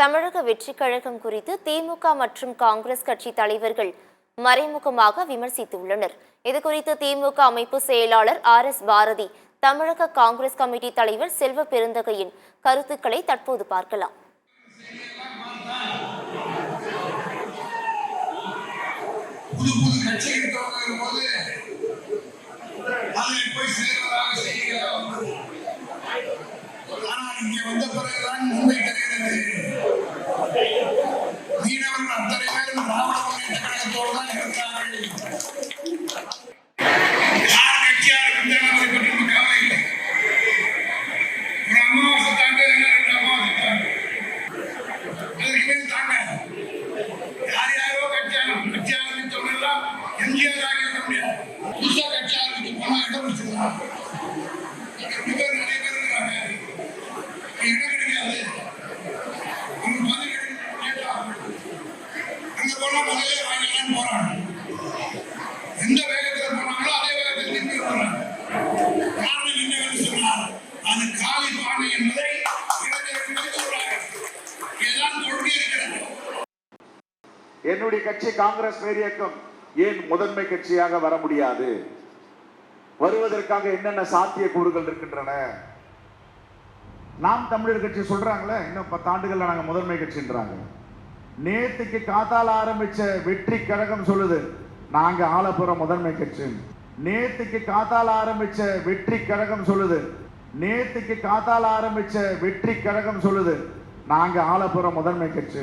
தமிழக வெற்றி கழகம் குறித்து திமுக மற்றும் காங்கிரஸ் கட்சி தலைவர்கள் மறைமுகமாக விமர்சித்துள்ளனர். இதுகுறித்து திமுக அமைப்பு செயலாளர் RS பாரதி, தமிழக காங்கிரஸ் கமிட்டி தலைவர் செல்வ பெருந்தகையின் கருத்துக்களை தற்போது பார்க்கலாம். மீனவர்கள் அத்தனை பேரும் திராவிட முன்னேற்ற கழகத்தோடு தான் இருந்தார்கள். யார் கட்சியாக இருந்தாலும் அதை பற்றி கவலை இல்லை. ஒரு அமாவாசை தாங்க, ரெண்டு அமாவாசை தாங்க, அதற்கு மேல் தாங்க. யார் யாரோ கட்சி ஆரம்பித்தவர்களெல்லாம் எம்ஜிஆர் ஆக இருக்க முடியாது. புதுசா கட்சி ஆரம்பித்து போனா இடம் வச்சுக்கலாம். ரெண்டு பேர் நிறைய பேர் இருக்கிறாங்க, இடம் கிடைக்காது. அங்க போனா முதலே வாங்கலான்னு போறாங்க. எந்த வேகத்தில் போனாங்களோ அதே வேகத்தில் திரும்பி போறாங்க. காரணம் என்னவென்று சொன்னால் அது காலி பானை என்பதை இளைஞர்கள் சொல்றாங்க. இதுதான் கொள்கை இருக்கிறது. என்னுடைய கட்சி காங்கிரஸ் பேரியக்கம் ஏன் முதன்மை கட்சியாக வர முடியாது? வருவதற்காக என்னென்ன சாத்திய கூறுகள் இருக்கின்றன? நாம் தமிழர் கட்சி சொல்றாங்களே, இன்னும் 10 ஆண்டுகள்ல நாங்க முதன்மை கட்சின்றாங்க. நேத்துக்கு காத்தால ஆரம்பிச்ச வெற்றி கழகம் சொல்லுது நாங்க ஆளப்புற முதன்மை கட்சி. நேத்துக்கு காத்தால ஆரம்பிச்ச வெற்றி கழகம் சொல்லுது நாங்க ஆளப்புற முதன்மை கட்சி.